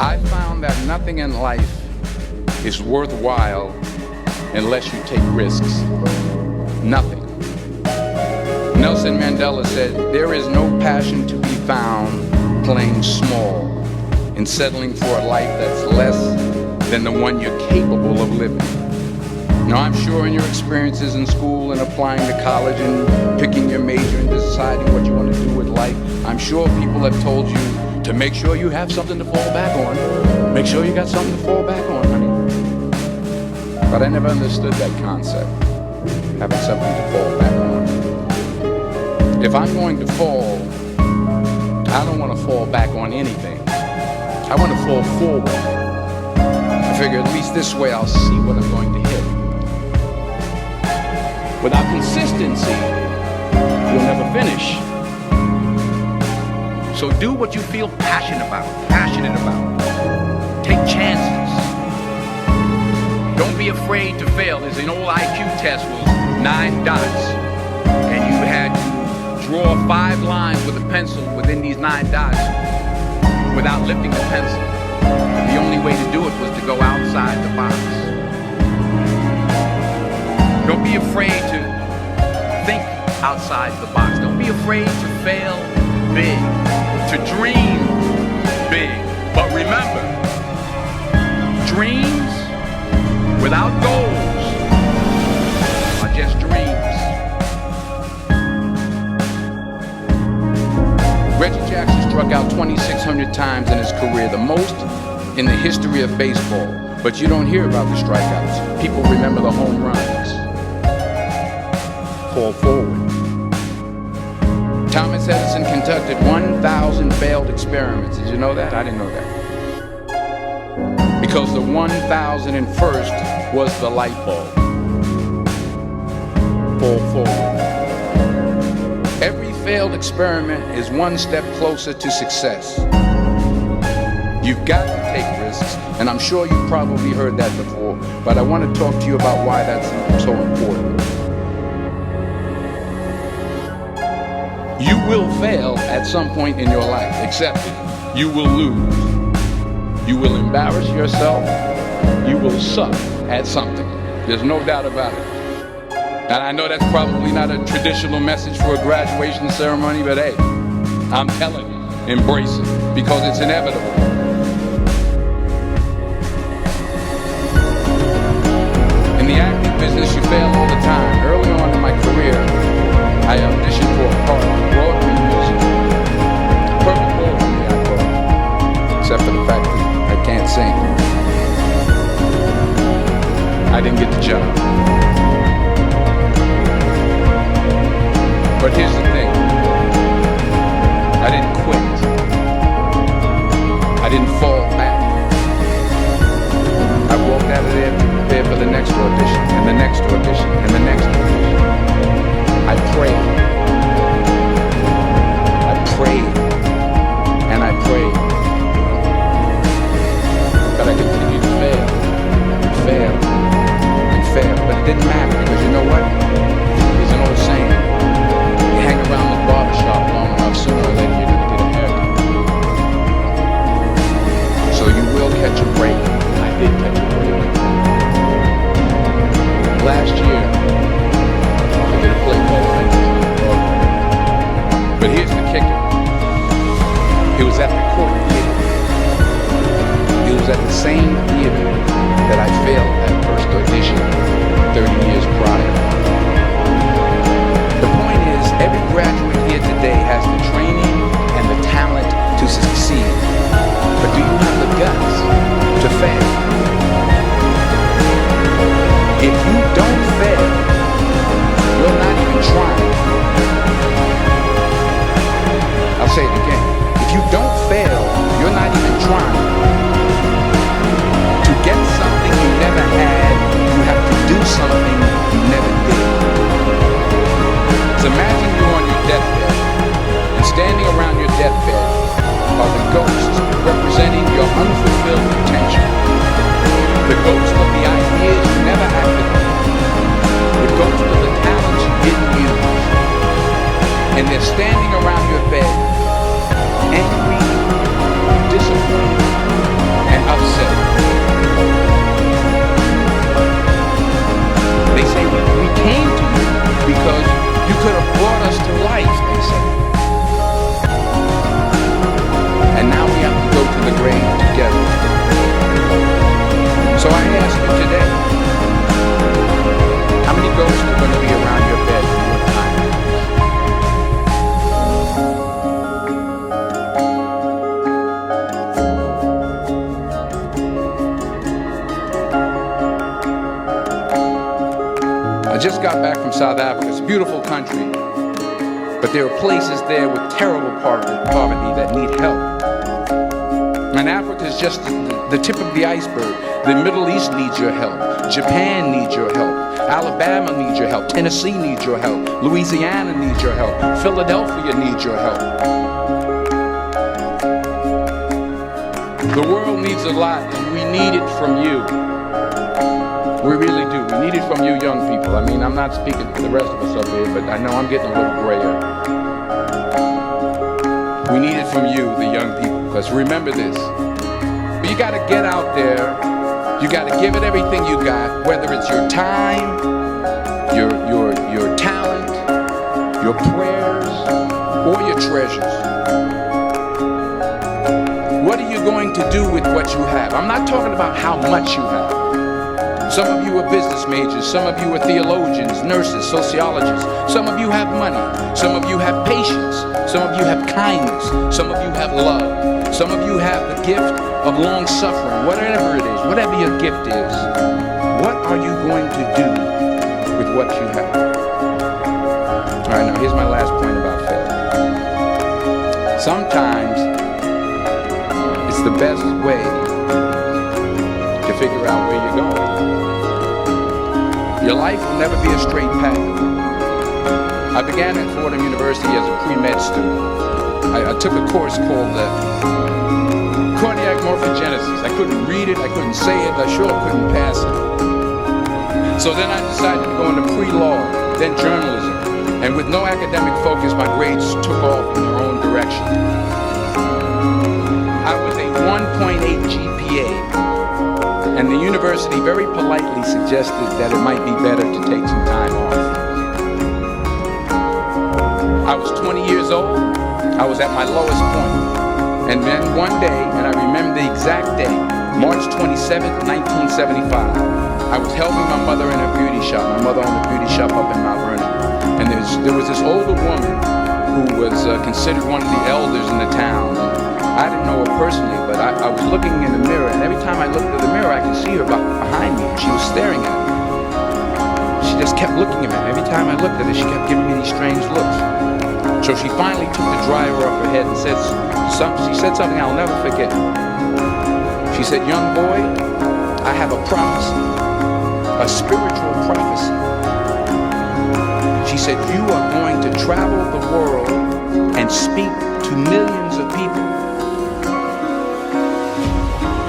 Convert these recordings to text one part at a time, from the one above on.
I found that nothing in life is worthwhile unless you take risks. Nothing. Nelson Mandela said, "There is no passion to be found playing small and settling for a life that's less than the one you're capable of living." Now, I'm sure in your experiences in school and applying to college and picking your major and deciding what you want to do with life, I'm sure people have told you to make sure you have something to fall back on. Make sure you got something to fall back on, honey. But I never understood that concept, having something to fall back on. If I'm going to fall, I don't want to fall back on anything. I want to fall forward. I figure at least this way I'll see what I'm going to hit. Without consistency, you'll never finish. So do what you feel passionate about. Take chances. Don't be afraid to fail. There's an old IQ test with 9 dots, and you had to draw 5 lines with a pencil within these 9 dots without lifting the pencil. The only way to do it was to go outside the box. Don't be afraid to think outside the box. Don't be afraid to fail big, to dream big. But remember, dreams without goals are just dreams. Reggie Jackson struck out 2,600 times in his career, the most in the history of baseball. But you don't hear about the strikeouts. People remember the home runs. Fall forward. Thomas Edison conducted 1,000 failed experiments. Did you know that? I didn't know that. Because the 1,001st was the light bulb. Fall forward. Every failed experiment is one step closer to success. You've got to take risks, and I'm sure you've probably heard that before, but I want to talk to you about why that's so important. You will fail at some point in your life. Accept it. You will lose. You will embarrass yourself. You will suck at something. There's no doubt about it. And I know that's probably not a traditional message for a graduation ceremony, but hey, I'm telling you, embrace it, because it's inevitable. In the acting business, you fail all the time. Early on in my career, I auditioned for a part on Broadway music. Perfect role for me, I thought. Except for the fact that I can't sing. I didn't get the job. But here's the thing. I didn't quit. I didn't fall back. I walked out of there to prepare for the next audition, and the next audition, and the next audition. I prayed. I prayed. And I prayed. But I continued to fail. And fail. And fail. But it didn't matter, because you know what? There's an old saying. You hang around the barbershop long enough, sooner or later you're going to get a haircut. So you will catch a break. I did catch a break. Last year, I did a play called Fences on Broadway. But here's the kicker. It was at the Court Theater. It was at the same theater that I failed that first audition 30 years prior. The point is, every graduate here today has the training and the talent to succeed. But do you have the guts to fail? If you don't fail, you're not even trying. I'll say it again. If you don't fail, you're not even trying. To get something you never had just got back from South Africa. It's a beautiful country, but there are places there with terrible poverty that need help. And Africa is just the tip of the iceberg. The Middle East needs your help. Japan needs your help. Alabama needs your help. Tennessee needs your help. Louisiana needs your help. Philadelphia needs your help. The world needs a lot, and we need it from you. We really do. We need it from you young people. I mean, I'm not speaking for the rest of us up here, but I know I'm getting a little grayer. We need it from you, the young people, because remember this. You got to get out there. You got to give it everything you got, whether it's your time, your talent, your prayers, or your treasures. What are you going to do with what you have? I'm not talking about how much you have. Some of you are business majors, some of you are theologians, nurses, sociologists. Some of you have money, some of you have patience, some of you have kindness, some of you have love, some of you have the gift of long suffering. Whatever it is, whatever your gift is, what are you going to do with what you have? All right, now here's my last point about failure. Sometimes it's the best way to figure out where you're going. Your life will never be a straight path. I began at Fordham University as a pre-med student. I took a course called cardiac morphogenesis. I couldn't read it, I couldn't say it, I sure couldn't pass it. So then I decided to go into pre-law, then journalism. And with no academic focus, my grades took off in their own direction. I was a 1.8 GPA. And the university very politely suggested that it might be better to take some time off. I was 20 years old. I was at my lowest point. And then one day, and I remember the exact day, March 27th, 1975, I was helping my mother in her beauty shop. My mother owned a beauty shop up in Mount Vernon. And there was this older woman who was considered one of the elders in the town. I didn't know her personally, but I was looking in the mirror, and every time I looked at the mirror, I could see her behind me. She was staring at me. She just kept looking at me. Every time I looked at her, she kept giving me these strange looks. So she finally took the dryer off her head and said something I'll never forget. She said, "Young boy, I have a prophecy, a spiritual prophecy." She said, "You are going to travel the world and speak to millions of people."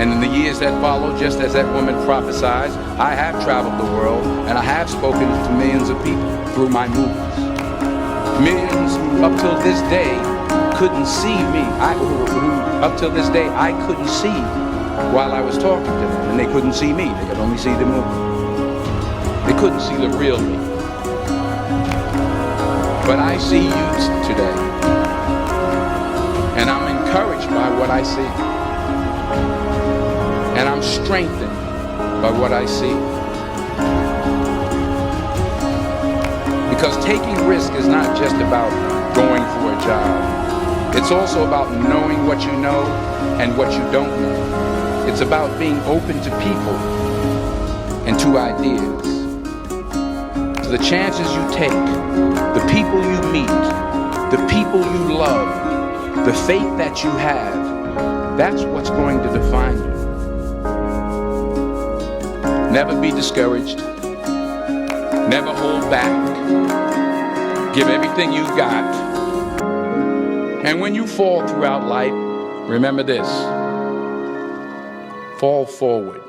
And in the years that followed, just as that woman prophesied, I have traveled the world and I have spoken to millions of people through my movies. Millions who up till this day couldn't see me. Up till this day I couldn't see while I was talking to them, and they couldn't see me. They could only see the movie. They couldn't see the real me. But I see you today, and I'm encouraged by what I see. And I'm strengthened by what I see. Because taking risk is not just about going for a job. It's also about knowing what you know and what you don't know. It's about being open to people and to ideas. To the chances you take, the people you meet, the people you love, the faith that you have, that's what's going to define you. Never be discouraged. Never hold back. Give everything you got. And when you fall throughout life, remember this: fall forward.